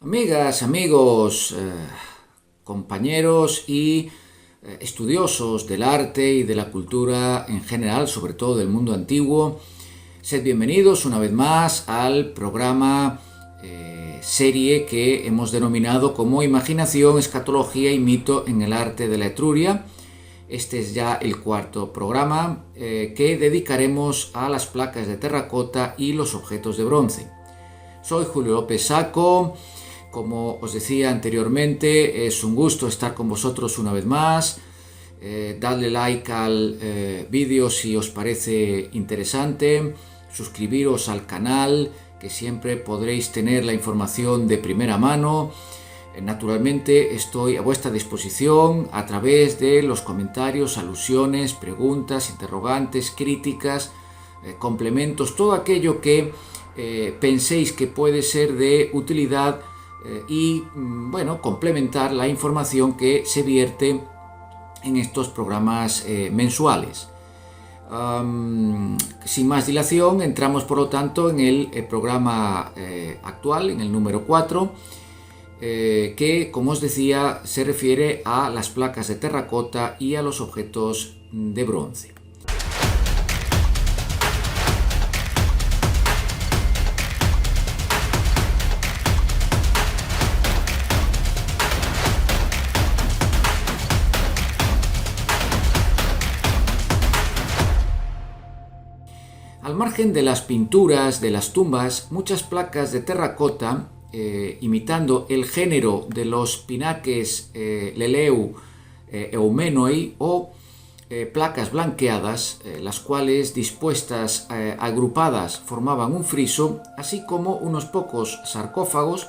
Amigas, amigos, compañeros y estudiosos del arte y de la cultura en general, sobre todo del mundo antiguo, sed bienvenidos una vez más al programa serie que hemos denominado como Imaginación, Escatología y Mito en el Arte de la Etruria. Este es ya el cuarto programa que dedicaremos a las placas de terracota y los objetos de bronce. Soy Julio López Saco. Como os decía anteriormente, es un gusto estar con vosotros una vez más. Dadle like al vídeo si os parece interesante. Suscribiros al canal, que siempre podréis tener la información de primera mano. Naturalmente estoy a vuestra disposición a través de los comentarios, alusiones, preguntas, interrogantes, críticas, complementos, todo aquello que penséis que puede ser de utilidad y complementar la información que se vierte en estos programas mensuales. Sin más dilación, entramos por lo tanto en el programa actual, en el número 4, que, como os decía, se refiere a las placas de terracota y a los objetos de bronce. Al margen de las pinturas de las tumbas, muchas placas de terracota, imitando el género de los pinaques leleu eumenoi o placas blanqueadas, las cuales dispuestas agrupadas formaban un friso, así como unos pocos sarcófagos,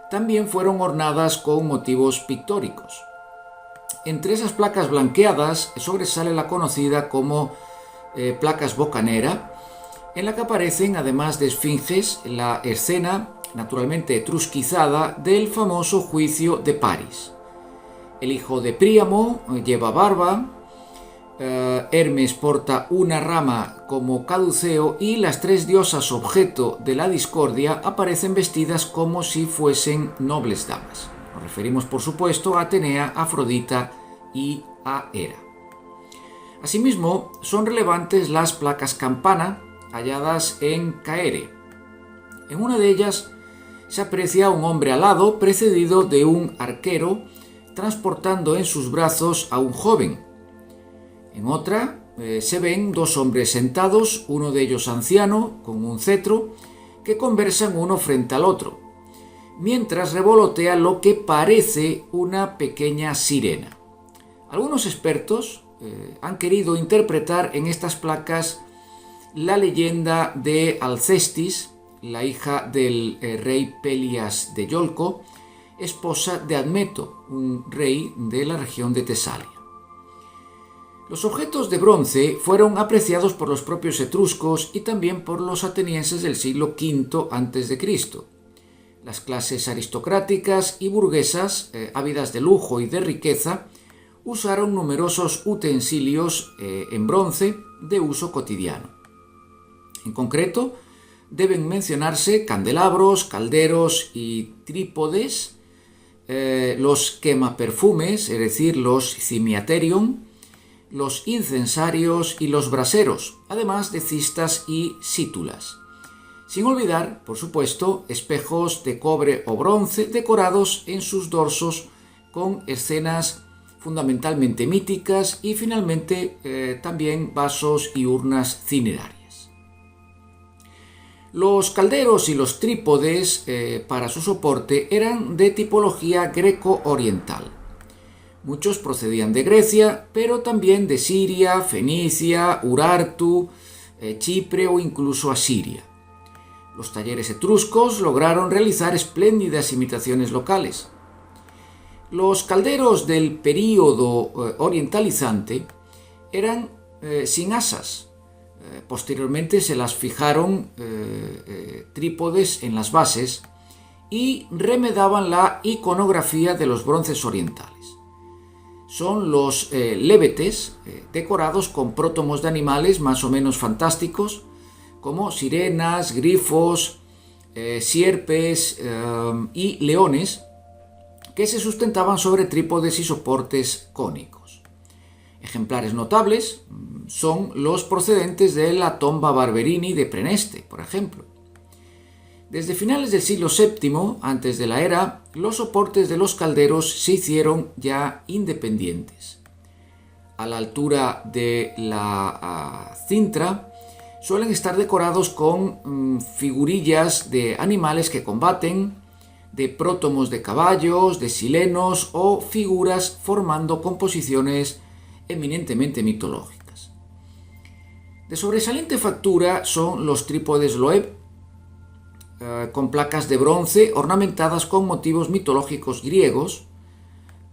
también fueron ornadas con motivos pictóricos. Entre esas placas blanqueadas sobresale la conocida como placas bocanera, en la que aparecen, además de esfinges, la escena, naturalmente etrusquizada, del famoso juicio de Paris. El hijo de Príamo lleva barba, Hermes porta una rama como caduceo y las tres diosas objeto de la discordia aparecen vestidas como si fuesen nobles damas. Nos referimos, por supuesto, a Atenea, Afrodita y a Hera. Asimismo, son relevantes las placas campana, halladas en Caere. En una de ellas se aprecia un hombre alado precedido de un arquero transportando en sus brazos a un joven. En otra se ven dos hombres sentados, uno de ellos anciano con un cetro, que conversan uno frente al otro, mientras revolotea lo que parece una pequeña sirena. Algunos expertos han querido interpretar en estas placas la leyenda de Alcestis, la hija del rey Pelias de Iolco, esposa de Admeto, un rey de la región de Tesalia. Los objetos de bronce fueron apreciados por los propios etruscos y también por los atenienses del siglo V a.C. Las clases aristocráticas y burguesas, ávidas de lujo y de riqueza, usaron numerosos utensilios en bronce de uso cotidiano. En concreto, deben mencionarse candelabros, calderos y trípodes, los quemaperfumes, es decir, los cimiaterion, los incensarios y los braseros, además de cistas y sítulas. Sin olvidar, por supuesto, espejos de cobre o bronce decorados en sus dorsos con escenas fundamentalmente míticas y finalmente también vasos y urnas cinerarias. Los calderos y los trípodes para su soporte eran de tipología greco-oriental. Muchos procedían de Grecia, pero también de Siria, Fenicia, Urartu, Chipre o incluso Asiria. Los talleres etruscos lograron realizar espléndidas imitaciones locales. Los calderos del período orientalizante eran sin asas. Posteriormente se las fijaron trípodes en las bases y remedaban la iconografía de los bronces orientales. Son los lébetes decorados con prótomos de animales más o menos fantásticos, como sirenas, grifos, sierpes y leones que se sustentaban sobre trípodes y soportes cónicos. Ejemplares notables son los procedentes de la tomba Barberini de Preneste, por ejemplo. Desde finales del siglo VII, antes de la era, los soportes de los calderos se hicieron ya independientes. A la altura de la cintra suelen estar decorados con figurillas de animales que combaten, de prótomos de caballos, de silenos o figuras formando composiciones eminentemente mitológicas. De sobresaliente factura son los trípodes Loeb, con placas de bronce ornamentadas con motivos mitológicos griegos,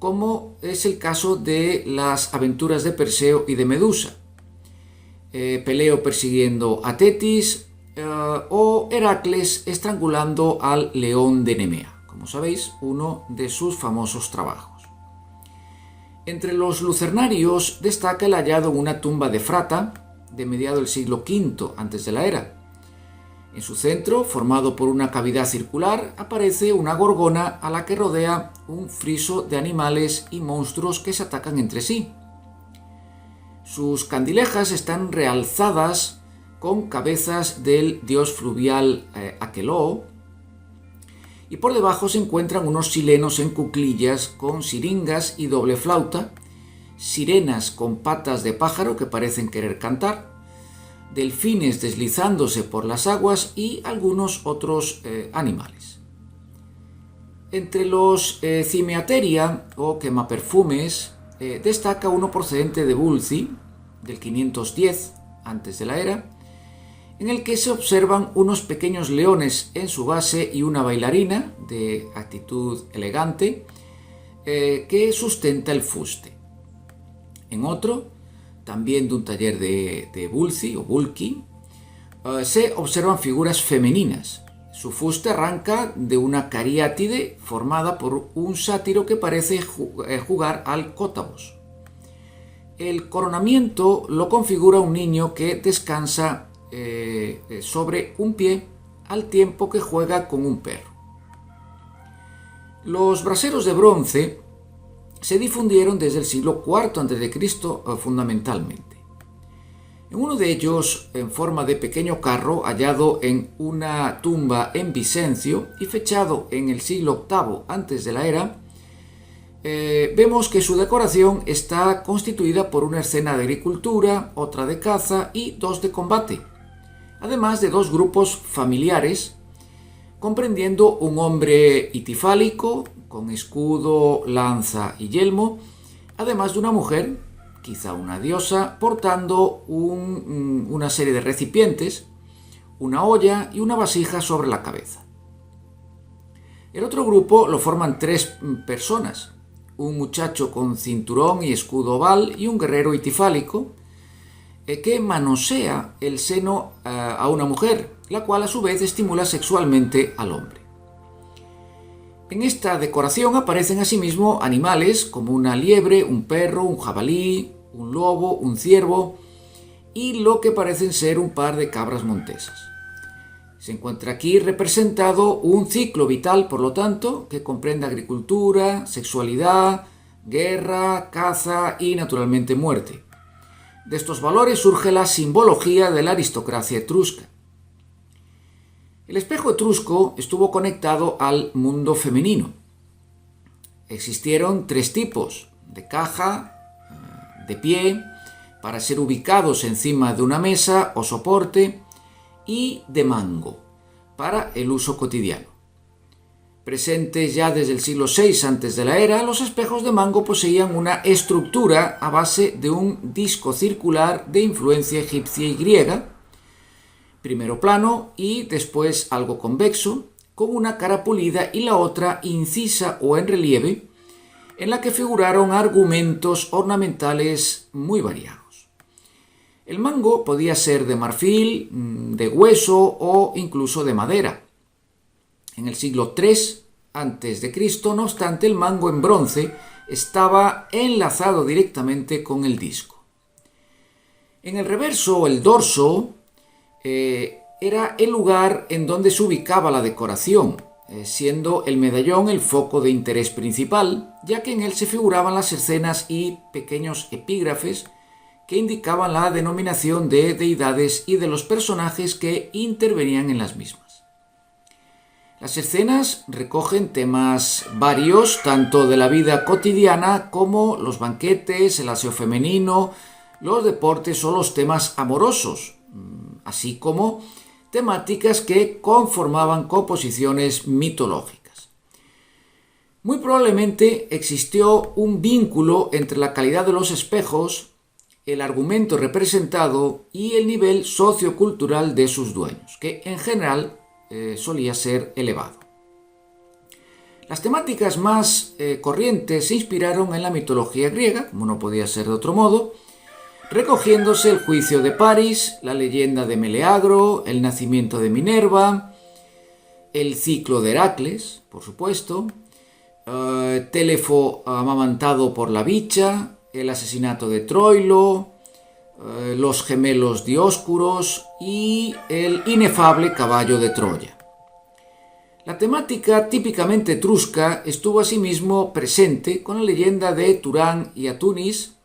como es el caso de las aventuras de Perseo y de Medusa, Peleo persiguiendo a Tetis o Heracles estrangulando al león de Nemea, como sabéis, uno de sus famosos trabajos. Entre los lucernarios destaca el hallado en una tumba de Frata de mediado del siglo V antes de la era. En su centro, formado por una cavidad circular, aparece una gorgona a la que rodea un friso de animales y monstruos que se atacan entre sí. Sus candilejas están realzadas con cabezas del dios fluvial Aqueloo, y por debajo se encuentran unos silenos en cuclillas con siringas y doble flauta, sirenas con patas de pájaro que parecen querer cantar, delfines deslizándose por las aguas y algunos otros animales. Entre los Cimiateria o quemaperfumes destaca uno procedente de Bulci, del 510 antes de la era, en el que se observan unos pequeños leones en su base y una bailarina de actitud elegante que sustenta el fuste. En otro, también de un taller de Bulci o Bulki, se observan figuras femeninas. Su fuste arranca de una cariátide formada por un sátiro que parece jugar al cótabos. El coronamiento lo configura un niño que descansa sobre un pie al tiempo que juega con un perro. Los braseros de bronce se difundieron desde el siglo IV a.C. fundamentalmente. En uno de ellos, en forma de pequeño carro hallado en una tumba en Vicencio y fechado en el siglo VIII antes de la era, vemos que su decoración está constituida por una escena de agricultura, otra de caza y dos de combate, además de dos grupos familiares, comprendiendo un hombre itifálico, con escudo, lanza y yelmo, además de una mujer, quizá una diosa, portando una serie de recipientes, una olla y una vasija sobre la cabeza. El otro grupo lo forman tres personas, un muchacho con cinturón y escudo oval y un guerrero itifálico, que manosea el seno a una mujer, la cual a su vez estimula sexualmente al hombre. En esta decoración aparecen asimismo animales como una liebre, un perro, un jabalí, un lobo, un ciervo y lo que parecen ser un par de cabras montesas. Se encuentra aquí representado un ciclo vital, por lo tanto, que comprende agricultura, sexualidad, guerra, caza y naturalmente muerte. De estos valores surge la simbología de la aristocracia etrusca. El espejo etrusco estuvo conectado al mundo femenino. Existieron tres tipos: de caja, de pie, para ser ubicados encima de una mesa o soporte, y de mango, para el uso cotidiano. Presentes ya desde el siglo VI antes de la era, los espejos de mango poseían una estructura a base de un disco circular de influencia egipcia y griega, primero plano y después algo convexo, con una cara pulida y la otra incisa o en relieve, en la que figuraron argumentos ornamentales muy variados. El mango podía ser de marfil, de hueso o incluso de madera. En el siglo III a.C., no obstante, el mango en bronce estaba enlazado directamente con el disco. En el reverso o el dorso era el lugar en donde se ubicaba la decoración, siendo el medallón el foco de interés principal, ya que en él se figuraban las escenas y pequeños epígrafes que indicaban la denominación de deidades y de los personajes que intervenían en las mismas. Las escenas recogen temas varios, tanto de la vida cotidiana como los banquetes, el aseo femenino, los deportes o los temas amorosos, así como temáticas que conformaban composiciones mitológicas. Muy probablemente existió un vínculo entre la calidad de los espejos, el argumento representado y el nivel sociocultural de sus dueños, que en general solía ser elevado. Las temáticas más corrientes se inspiraron en la mitología griega, como no podía ser de otro modo, recogiéndose el juicio de París, la leyenda de Meleagro, el nacimiento de Minerva, el ciclo de Heracles, por supuesto, Téléfo amamantado por la bicha, el asesinato de Troilo, los gemelos Dioscuros y el inefable caballo de Troya. La temática típicamente etrusca estuvo asimismo presente con la leyenda de Turán y Atunis,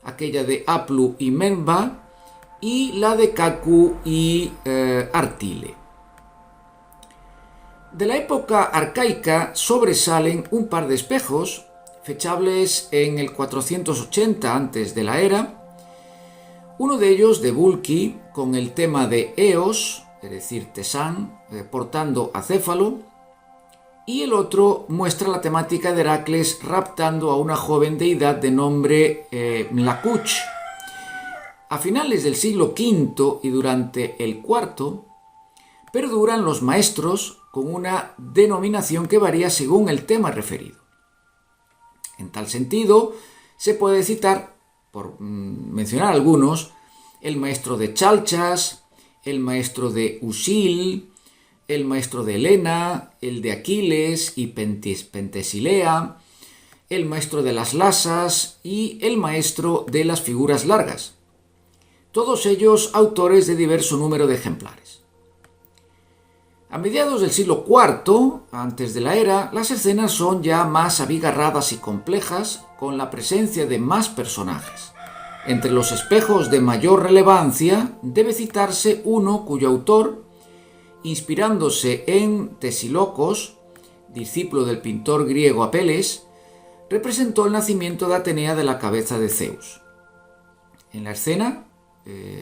aquella de Aplu y Menba y la de Cacu y Artile. De la época arcaica sobresalen un par de espejos, fechables en el 480 antes de la era, uno de ellos de Bulki con el tema de Eos, es decir, Tesán, portando a Céfalo, y el otro muestra la temática de Heracles raptando a una joven deidad de nombre Mlakuch. A finales del siglo V y durante el IV, perduran los maestros con una denominación que varía según el tema referido. En tal sentido, se puede citar, por mencionar algunos, el maestro de Chalchas, el maestro de Usil, el maestro de Helena, el de Aquiles y Pentesilea, el maestro de las lasas y el maestro de las figuras largas, todos ellos autores de diverso número de ejemplares. A mediados del siglo IV, antes de la era, las escenas son ya más abigarradas y complejas, con la presencia de más personajes. Entre los espejos de mayor relevancia debe citarse uno cuyo autor, inspirándose en Tesílocos, discípulo del pintor griego Apeles, representó el nacimiento de Atenea de la cabeza de Zeus. En la escena,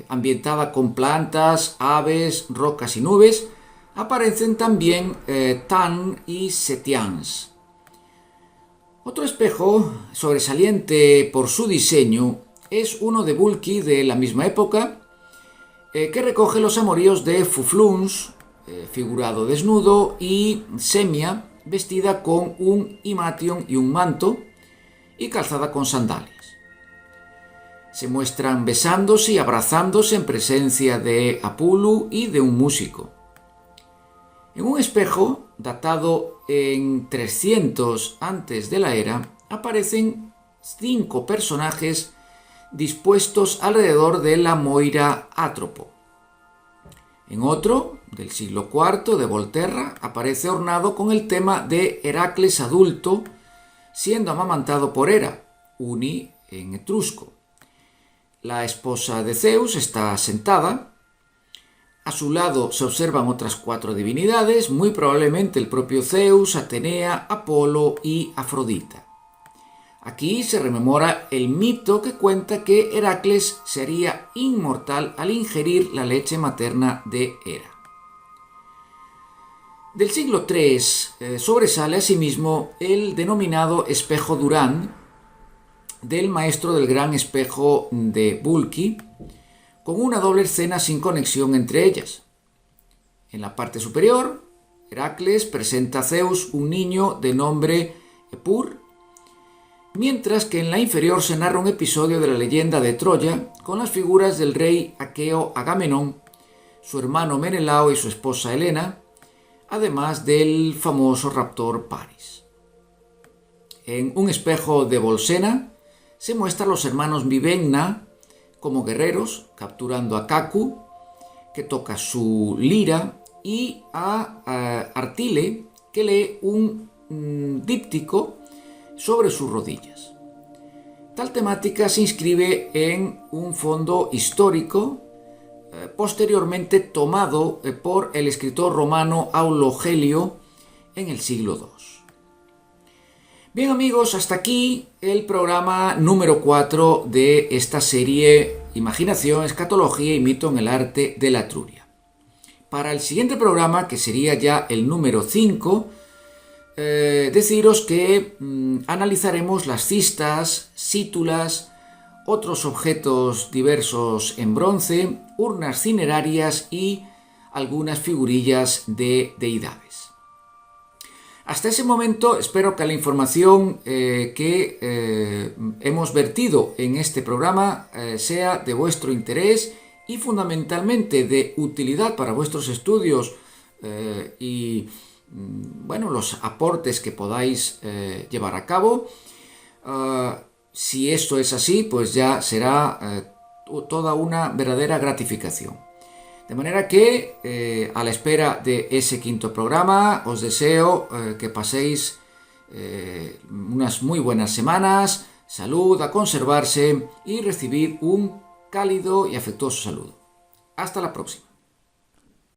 ambientada con plantas, aves, rocas y nubes, aparecen también Tan y Setians. Otro espejo sobresaliente por su diseño es uno de Bulki de la misma época, que recoge los amoríos de Fufluns, figurado desnudo, y Semia, vestida con un imation y un manto, y calzada con sandalias. Se muestran besándose y abrazándose en presencia de Apulu y de un músico. En un espejo, datado en 300 antes de la era, aparecen 5 personajes dispuestos alrededor de la Moira Átropo. En otro, del siglo IV, de Volterra, aparece ornado con el tema de Heracles adulto, siendo amamantado por Hera, Uni en etrusco. La esposa de Zeus está sentada. A su lado se observan otras 4 divinidades, muy probablemente el propio Zeus, Atenea, Apolo y Afrodita. Aquí se rememora el mito que cuenta que Heracles sería inmortal al ingerir la leche materna de Hera. Del siglo III sobresale asimismo el denominado espejo Durán, del maestro del gran espejo de Bulki, con una doble escena sin conexión entre ellas. En la parte superior, Heracles presenta a Zeus un niño de nombre Epur, mientras que en la inferior se narra un episodio de la leyenda de Troya con las figuras del rey aqueo Agamenón, su hermano Menelao y su esposa Helena, además del famoso raptor Paris. En un espejo de Bolsena se muestran los hermanos Vivenna como guerreros, capturando a Cacu, que toca su lira, y a Artile, que lee un díptico sobre sus rodillas. Tal temática se inscribe en un fondo histórico posteriormente tomado por el escritor romano Aulo Gelio en el siglo II. Bien amigos, hasta aquí el programa número 4 de esta serie Imaginación, Escatología y Mito en el Arte de la Etruria. Para el siguiente programa, que sería ya el número 5, deciros que analizaremos las cistas, sítulas, otros objetos diversos en bronce, urnas cinerarias y algunas figurillas de deidades. Hasta ese momento espero que la información que hemos vertido en este programa sea de vuestro interés y fundamentalmente de utilidad para vuestros estudios y los aportes que podáis llevar a cabo. Si esto es así, pues ya será toda una verdadera gratificación. De manera que, a la espera de ese quinto programa, os deseo que paséis unas muy buenas semanas, salud, a conservarse y recibir un cálido y afectuoso saludo. Hasta la próxima.